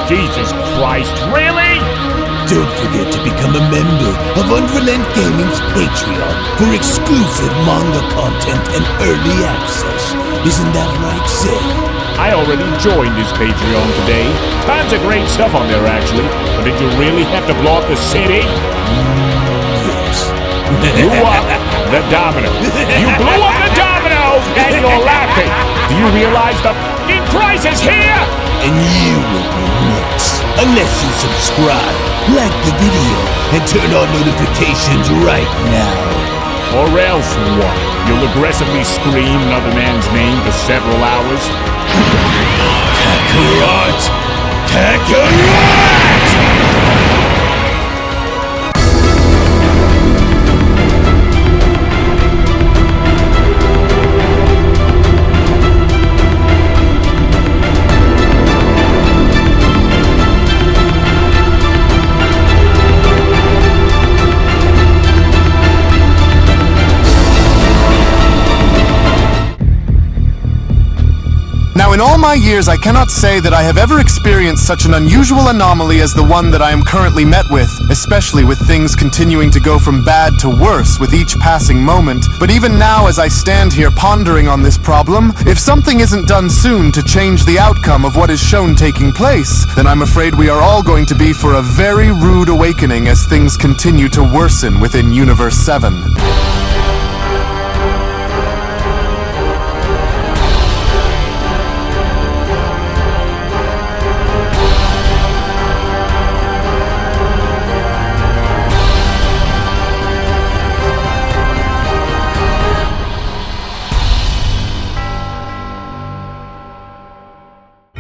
Jesus Christ, really? Don't forget to become a member of UnrealEntGaming's Patreon for exclusive manga content and early access. Isn't that right, Seth? I already joined his Patreon today. Tons of great stuff on there, actually. But did you really have to blow up the city? Yes. Blew up the domino. You blew up the domino, and you're laughing. Do you realize the f***ing crisis here? And you will be next. Unless you subscribe, like the video, and turn on notifications right now. Or else what? You'll aggressively scream another man's name for several hours? Kakarot! Kakarot! Now, in all my years, I cannot say that I have ever experienced such an unusual anomaly as the one that I am currently met with, especially with things continuing to go from bad to worse with each passing moment. But even now, as I stand here pondering on this problem, if something isn't done soon to change the outcome of what is shown taking place, then I'm afraid we are all going to be for a very rude awakening as things continue to worsen within Universe 7.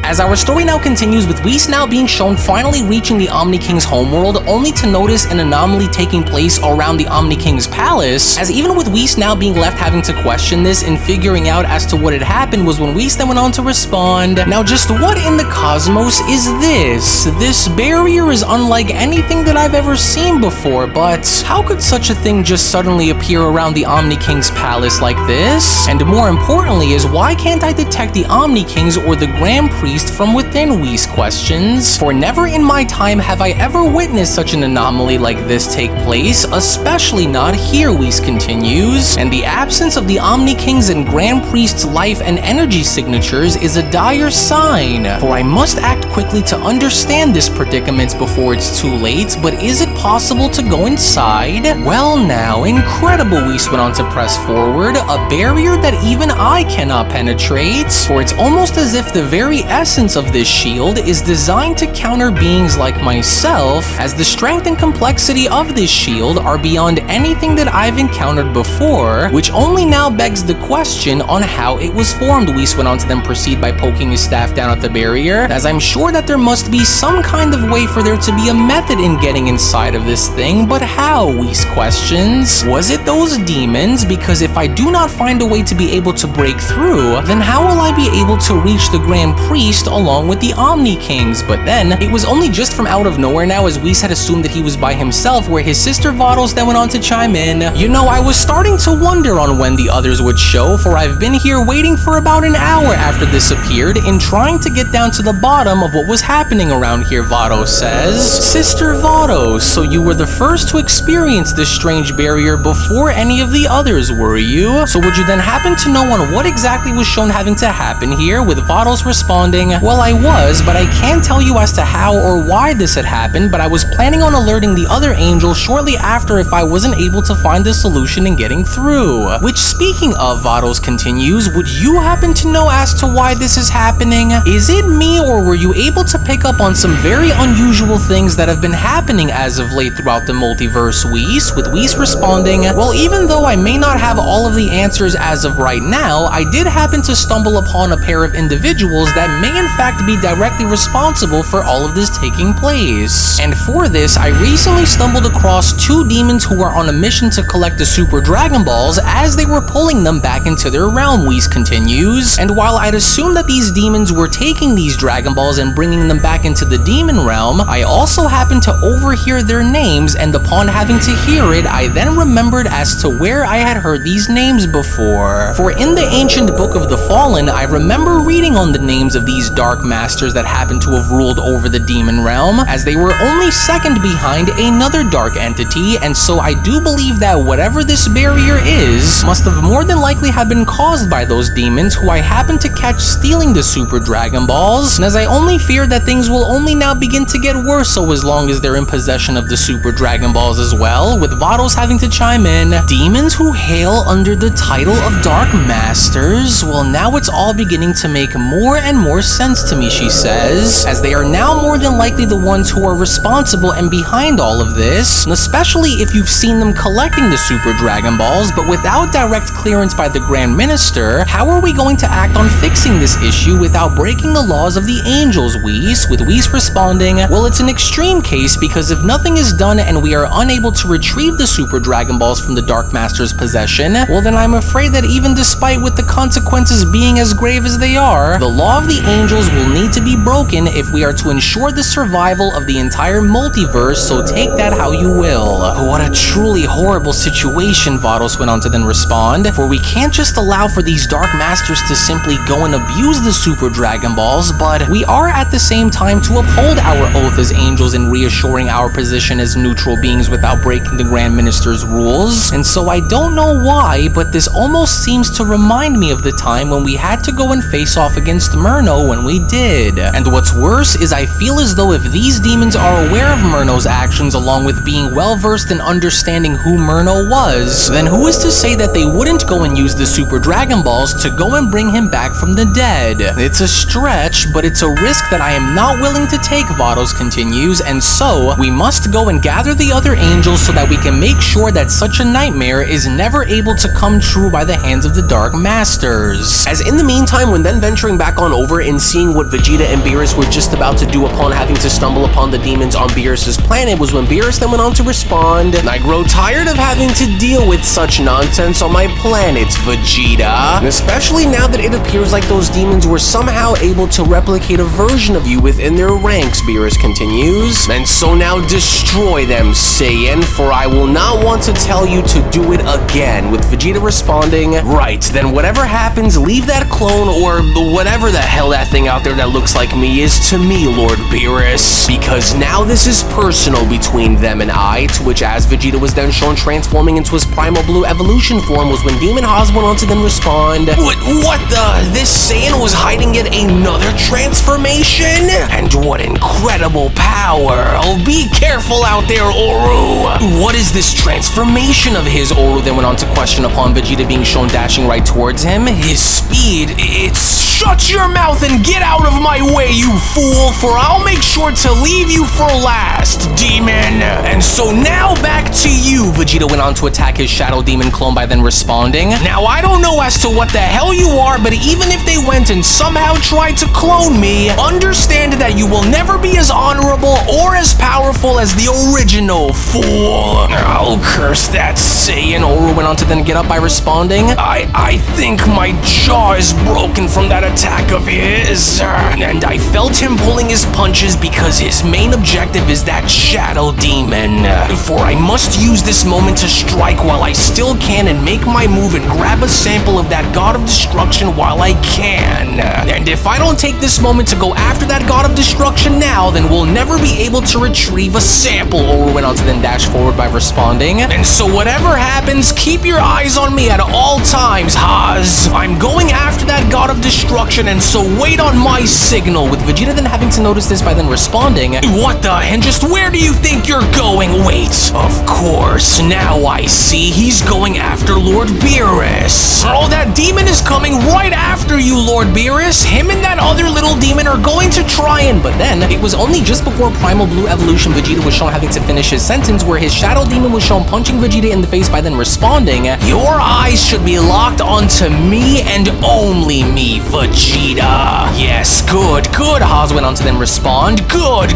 As our story now continues with Whis now being shown finally reaching the Omni King's homeworld, only to notice an anomaly taking place around the Omni King's palace, as even with Whis now being left having to question this and figuring out as to what had happened was when Whis then went on to respond, "Now just what in the cosmos is this? This barrier is unlike anything that I've ever seen before, but how could such a thing just suddenly appear around the Omni King's palace like this? And more importantly is why can't I detect the Omni Kings or the Grand Priest from within?" Whis questions. "For never in my time have I ever witnessed such an anomaly like this take place, especially not here," Whis continues. "And the absence of the Omni Kings and Grand Priest's life and energy signatures is a dire sign. For I must act quickly to understand this predicament before it's too late, but is it possible to go inside?" Well now, incredible, Whis went on to press forward, "a barrier that even I cannot penetrate, for it's almost as if the very essence of this shield is designed to counter beings like myself, as the strength and complexity of this shield are beyond anything that I've encountered before, which only now begs the question on how it was formed." Whis went on to then proceed by poking his staff down at the barrier, as I'm sure that there must be some kind of way for there to be a method in getting inside of this thing, but how? Whis questions. "Was it those demons? Because if I do not find a way to be able to break through, then how will I be able to reach the Grand Priest along with the Omni Kings?" But then, it was only just from out of nowhere now, as Whis had assumed that he was by himself, where his sister Vados then went on to chime in, "You know, I was starting to wonder on when the others would show, for I've been here waiting for about an hour after this appeared, in trying to get down to the bottom of what was happening around here," Vados says. "Sister Vados, so you were the first to experience this strange barrier before any of the others, were you? So would you then happen to know on what exactly was shown having to happen here?" With Vados responding, "Well, I was, but I can't tell you as to how or why this had happened, but I was planning on alerting the other angel shortly after if I wasn't able to find a solution in getting through." Which, speaking of, Vados continues, "Would you happen to know as to why this is happening? Is it me, or were you able to pick up on some very unusual things that have been happening as of late throughout the multiverse, Whis?" With Whis responding, "Well, even though I may not have all of the answers as of right now, I did happen to stumble upon a pair of individuals that may in fact be directly responsible for all of this taking place. And for this, I recently stumbled across two demons who were on a mission to collect the Super Dragon Balls as they were pulling them back into their realm," Whis continues. "And while I'd assumed that these demons were taking these Dragon Balls and bringing them back into the demon realm, I also happened to overhear their names, and upon having to hear it, I then remembered as to where I had heard these names before. For in the ancient Book of the Fallen, I remember reading on the names of these these Dark Masters that happen to have ruled over the demon realm, as they were only second behind another dark entity, and so I do believe that whatever this barrier is must have more than likely have been caused by those demons who I happened to catch stealing the Super Dragon Balls, and as I only fear that things will only now begin to get worse so as long as they're in possession of the Super Dragon Balls as well, with Vados having to chime in. Demons who hail under the title of Dark Masters? Well, now it's all beginning to make more and more sense to me, she says, as they are now more than likely the ones who are responsible and behind all of this, and especially if you've seen them collecting the Super Dragon Balls, but without direct clearance by the Grand Minister, how are we going to act on fixing this issue without breaking the laws of the angels, Whis? With Whis responding, well, it's an extreme case because if nothing is done and we are unable to retrieve the Super Dragon Balls from the Dark Master's possession, well then I'm afraid that even despite with the consequences being as grave as they are, the law of the angels will need to be broken if we are to ensure the survival of the entire multiverse, so take that how you will. What a truly horrible situation, Vados went on to then respond, for we can't just allow for these Dark Masters to simply go and abuse the Super Dragon Balls, but we are at the same time to uphold our oath as angels in reassuring our position as neutral beings without breaking the Grand Minister's rules, and so I don't know why, but this almost seems to remind me of the time when we had to go and face off against Murno when we did. And what's worse is I feel as though if these demons are aware of Murno's actions along with being well versed in understanding who Murno was, then who is to say that they wouldn't go and use the Super Dragon Balls to go and bring him back from the dead? It's a stretch, but it's a risk that I am not willing to take, Vados continues, and so we must go and gather the other angels so that we can make sure that such a nightmare is never able to come true by the hands of the Dark Masters. As in the meantime, when then venturing back on over and seeing what Vegeta and Beerus were just about to do upon having to stumble upon the demons on Beerus's planet was when Beerus then went on to respond, I grow tired of having to deal with such nonsense on my planet, Vegeta. Especially now that it appears like those demons were somehow able to replicate a version of you within their ranks, Beerus continues. And so now destroy them, Saiyan, for I will not want to tell you to do it again, with Vegeta responding, right, then whatever happens, leave that clone or whatever the hell that thing out there that looks like me is to me, Lord Beerus, because now this is personal between them and I, to which as Vegeta was then shown transforming into his primal blue evolution form was when Demon Haas went on to then respond, what the, this Saiyan was hiding yet another transformation? And what incredible power, oh be careful out there, Oru. What is this transformation of his? Oru then went on to question upon Vegeta being shown dashing right towards him. His speed, it's shut your mouth and get out of my way, you fool, for I'll make sure to leave you for last, demon. And so now back to you, Vegeta went on to attack his Shadow Demon clone by then responding, now I don't know as to what the hell you are, but even if they went and somehow tried to clone me, understand that you will never be as honorable or as powerful as the original, fool. I'll curse that Saiyan. Oru went on to then get up by responding, I think my jaw is broken from that attack of his, and I felt him pulling his punches because his main objective is that Shadow Demon, for I must use this moment to strike while I still can and make my move and grab a sample of that God of Destruction while I can, and if I don't take this moment to go after that God of Destruction now, then we'll never be able to retrieve a sample. Oru went on to then dash forward by responding, and so whatever happens, keep your eyes on me at all times, Haas. I'm going after that God of Destruction, and so wait on my signal, with Vegeta then having to notice this by then responding, what the, and just where do you think you're going? Wait, of course, now I see he's going after Lord Beerus. Oh, that demon is coming right after you, Lord Beerus. Him and that other little demon are going to try and, but then it was only just before Primal Blue Evolution Vegeta was shown having to finish his sentence where his Shadow Demon was shown punching Vegeta in the face by then responding, your eyes should be locked onto me and only me, Vegeta. Yes, good, Haas went on to then respond, good,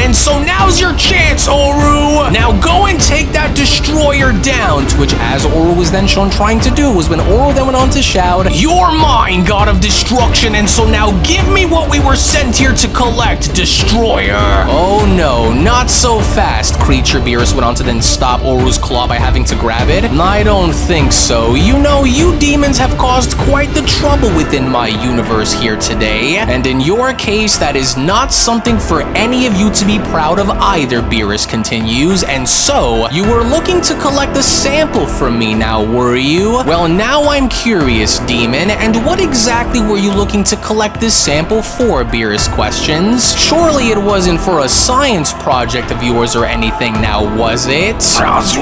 and so now's your chance, Oru. Now go and take that destroyer down, to which as Oru was then shown trying to do was when Oru then went on to shout, you're mine, God of Destruction, and so now give me what we were sent here to collect, destroyer. Oh no, not so fast, creature. Beerus went on to then stop Oru's claw by having to grab it. I don't think so. You know, you demons have caused quite the trouble within my my universe here today, and in your case, that is not something for any of you to be proud of either, Beerus continues, and so, you were looking to collect a sample from me now, were you? Well, now I'm curious, Demon, and what exactly were you looking to collect this sample for, Beerus questions? Surely it wasn't for a science project of yours or anything now, was it?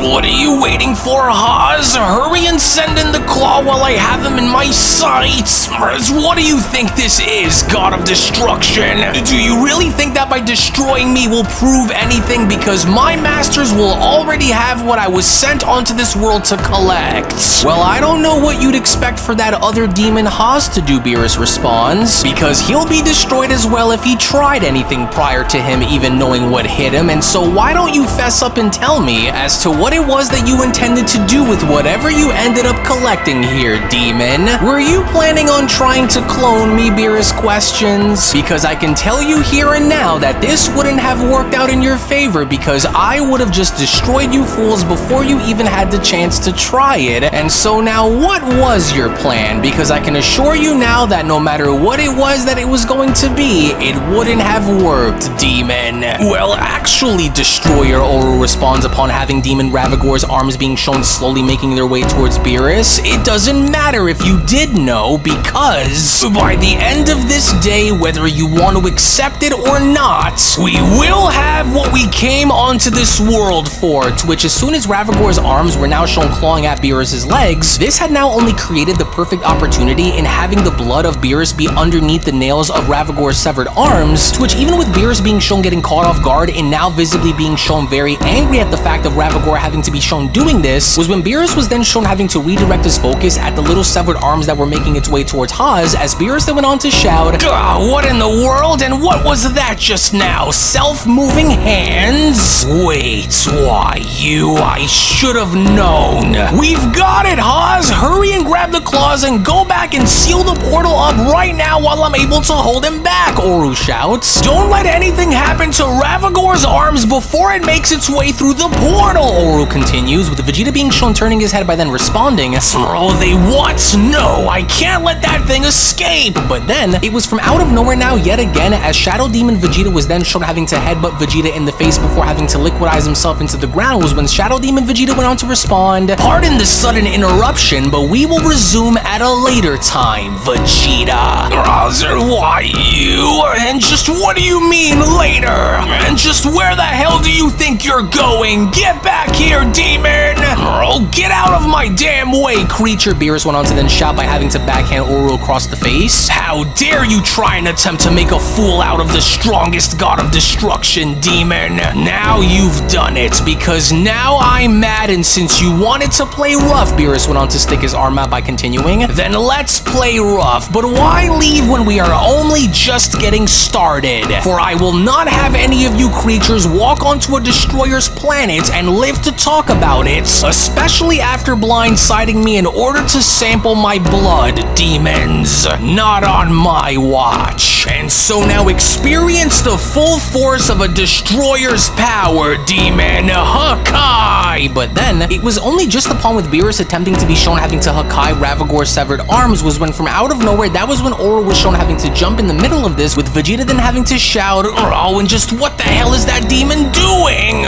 What are you waiting for, Haas? Hurry and send in the claw while I have him in my sights. What do you think this is, God of Destruction? Do you really think that by destroying me will prove anything? Because my masters will already have what I was sent onto this world to collect. Well, I don't know what you'd expect for that other demon Haas to do, Beerus responds, because he'll be destroyed as well if he tried anything prior to him even knowing what hit him, and so why don't you fess up and tell me as to what it was that you intended to do with whatever you ended up collecting here, demon? Were you planning on trying to clone me, Beerus questions? Because I can tell you here and now that this wouldn't have worked out in your favor, because I would have just destroyed you fools before you even had the chance to try it. And so now what was your plan? Because I can assure you now that no matter what it was that it was going to be, it wouldn't have worked, demon. Well, actually, Destroyer, Oro responds upon having Demon Ravagor's arms being shown slowly making their way towards Beerus. It doesn't matter if you did know, because by the end of this day, whether you want to accept it or not, we will have what we came onto this world for. To which, as soon as Ravagor's arms were now shown clawing at Beerus's legs, this had now only created the perfect opportunity in having the blood of Beerus be underneath the nails of Ravagor's severed arms, to which even with Beerus being shown getting caught off guard and now visibly being shown very angry at the fact of Ravagor having to be shown doing this, was when Beerus was then shown having to redirect his focus at the little severed arms that were making its way towards Haas, as Beerus then went on to shout, What in the world, and what was that just now? Self-moving hands? Wait, why I should have known. We've got it, Haas! Hurry and grab the claws and go back and seal the portal up right now while I'm able to hold him back, Oro shouts. Don't let anything happen to Ravagor's arms before it makes its way through the portal, Oro continues, with Vegeta being shown turning his head by then responding, Oh, they what? No, I can't let that thing escape! But then, it was from out of nowhere now yet again, as Shadow Demon Vegeta was then shown having to headbutt Vegeta in the face before having to liquidize himself into the ground, was when Shadow Demon Vegeta went on to respond, Pardon the sudden interruption, but we will resume at a later time, Vegeta. Why you? And just what do you mean later? And just where the hell do you think you're going? Get back here, demon! Oh, get out of my damn way, creature, Beerus went on to then shout by having to backhand Oro across the face. How dare you try and attempt to make a fool out of the strongest god of destruction, demon? Now you've done it, because now I'm mad, and since you wanted to play rough, Beerus went on to stick his arm out by continuing, then let's play rough, but why leave when we are only just getting started? For I will not have any of you creatures walk onto a destroyer's planet and live to talk about it, especially after blindsiding me in order to sample my blood, demons. Not on my watch. And so now experience the full force of a destroyer's power, demon. Hakai! But then, it was only just upon with Beerus attempting to be shown having to Hakai Ravagor's severed arms was when from out of nowhere, that was when Oro was shown having to jump in the middle of this, with Vegeta then having to shout, Oh, and just what the hell is that demon doing?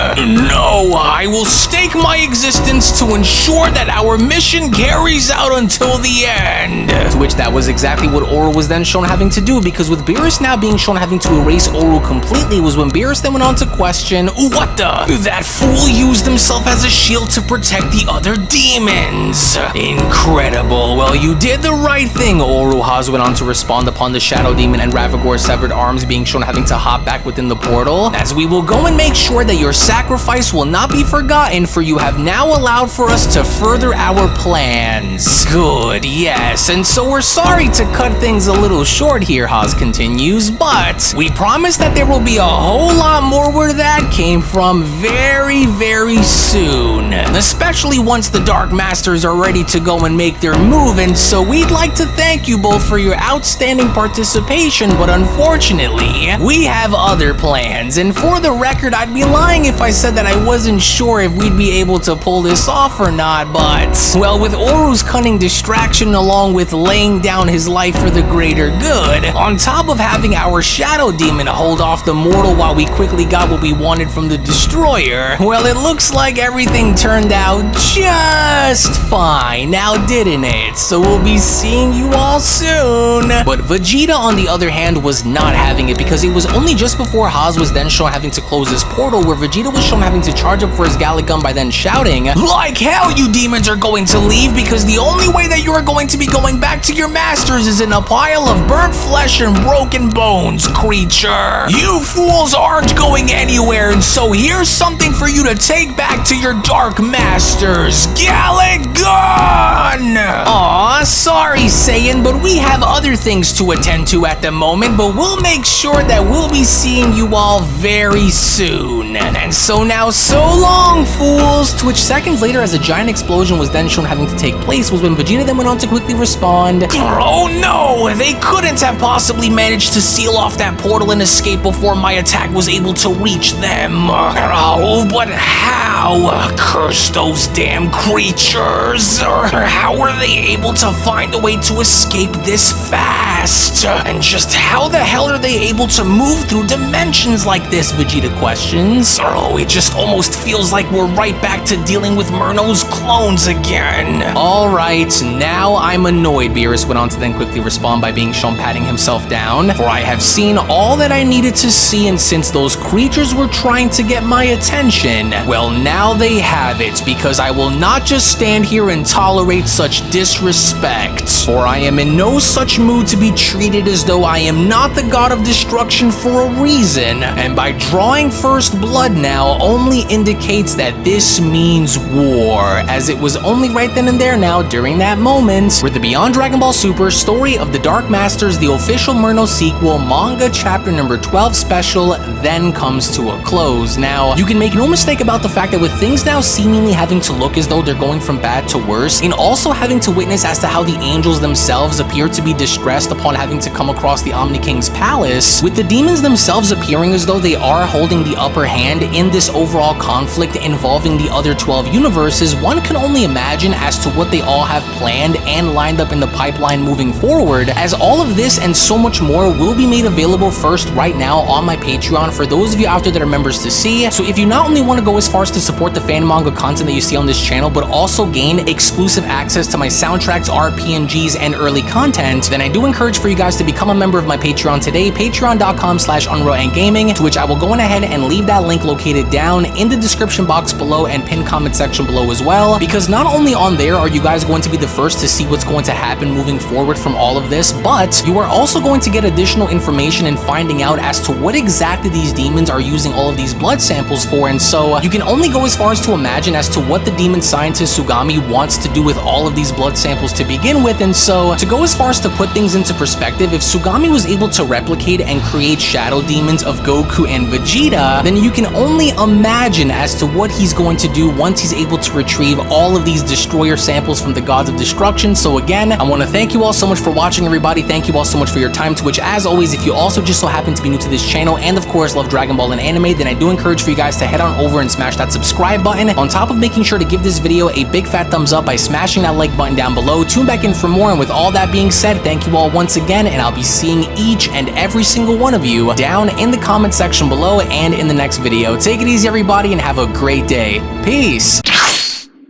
No, I will stake my existence to ensure that our mission carries out until the end. To which that was exactly what Oro was then shown having to do, because with Beerus now being shown having to erase Oro completely was when Beerus then went on to question, What the? That fool used himself as a shield to protect the other demons. Incredible. Well, you did the right thing, Oro. Haas went on to respond upon the Shadow Demon and Ravagor's severed arms being shown having to hop back within the portal, as we will go and make sure that your sacrifice will not be forgotten, for you have now allowed for us to further our plans. Good, yes, and so we're sorry to cut things a little short here, Haas continues, but we promise that there will be a whole lot more where that came from very, very soon, especially once the Dark Masters are ready to go and make their move, and so we'd like to thank you both for your outstanding participation, but unfortunately, we have other plans, and for the record, I'd be lying if I said that I wasn't sure if we'd be able to pull this off or not, but, well, with Oro's cunning distraction along with laying down down his life for the greater good, on top of having our Shadow Demon hold off the mortal while we quickly got what we wanted from the Destroyer, well, it looks like everything turned out just fine now, didn't it? So we'll be seeing you all soon. But Vegeta, on the other hand, was not having it, because it was only just before Haas was then shown having to close his portal, where Vegeta was shown having to charge up for his Gallic Gun by then shouting, "Like hell you demons are going to leave, because the only way that you are going to be going back to your masters is in a pile of burnt flesh and broken bones, creature. You fools aren't going anywhere, and so here's something for you to take back to your dark masters, Gallic Gun!" Aw, sorry Saiyan, but we have other things to attend to at the moment, but we'll make sure that we'll be seeing you all very soon. And so now, so long, fools! To which seconds later, as a giant explosion was then shown having to take place, was when Vegeta then went on to quickly respond, "Oh no, they couldn't have possibly managed to seal off that portal and escape before my attack was able to reach them. Oh, but how? Curse those damn creatures! How were they able to find a way to escape this fast? And just how the hell are they able to move through dimensions like this?" Vegeta questions. "Oh, it just almost feels like we're right back to dealing with Murno's clones again." Alright, now I'm annoyed, Beerus went on to then quickly respond by being shown patting himself down, "For I have seen all that I needed to see, and since those creatures were trying to get my attention, well, now they have it, because I will not just stand here and tolerate such disrespect. For I am in no such mood to be treated as though I am not the god of destruction for a reason, and by drawing first blood now only indicates that this means war, as it was only right then and there now, during that moment, where the Beyond Dragon Ball Super Story of the Dark Masters, the official Murno sequel, manga chapter number 12 special, then comes to a close. Now, you can make no mistake about the fact that with things now seemingly having to look as though they're going from bad to worse, and also having to witness as to how the angels themselves appear to be distressed upon having to come across the Omni King's palace, with the demons themselves appearing as though they are holding the upper hand in this overall conflict involving the other 12 universes, one can only imagine as to what they all have planned and lined up in the pipeline moving forward, as all of this and so much more will be made available first right now on my Patreon for those of you out there that are members to see. So if you not only want to go as far as to support the fan manga content that you see on this channel, but also gain exclusive access to my soundtracks, RPNGs, and early content, then I do encourage for you guys to become a member of my Patreon today, patreon.com/UnrealEntGaming, to which I will go on ahead and leave that link located down in the description box below and pinned comment section below as well, because not only on there are you guys going to be the first to see what's going to happen moving forward from all of this, but you are also going to get additional information and finding out as to what exactly these demons are using all of these blood samples for. And so you can only go as far as to imagine as to what the demon scientist Sugami wants to do with all of these blood samples to begin with. And so to go as far as to put things into perspective, if Sugami was able to replicate and create shadow demons of Goku and Vegeta, then you can only imagine as to what he's going to do once he's able to retrieve all of these destroyer samples from the gods of destruction. So again, I want to thank you all so much for watching, everybody. Thank you all so much for your time, to which, as always, if you also just so happen to be new to this channel and of course love Dragon Ball and anime, then I do encourage for you guys to head on over and smash that subscribe button, on top of making sure to give this video a big fat thumbs up by smashing that like button down below. Tune back in for more, and with all that being said, thank you all once again, and I'll be seeing each and every single one of you down in the comment section below and in the next video. Take it easy, everybody, and have a great day. Peace!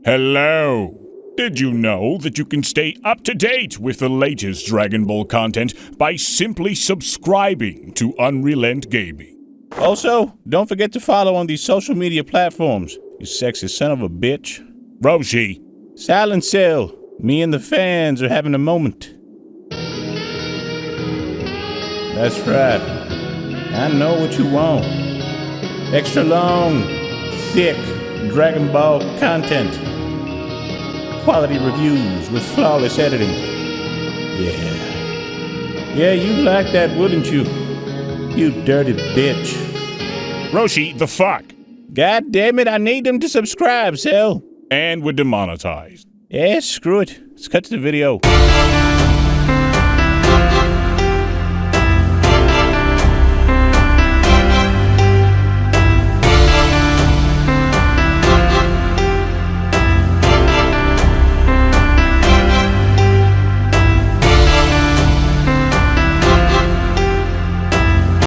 Hello! Did you know that you can stay up to date with the latest Dragon Ball content by simply subscribing to UnrealEntGaming? Also, don't forget to follow on these social media platforms, you sexy son of a bitch. Roshi! Silent Cell, me and the fans are having a moment. That's right. I know what you want. Extra long, thick Dragon Ball content. Quality reviews with flawless editing. Yeah, you'd like that, wouldn't you? You dirty bitch. Roshi, the fuck? God damn it, I need them to subscribe, Cell. And we're demonetized. Yeah, screw it. Let's cut to the video.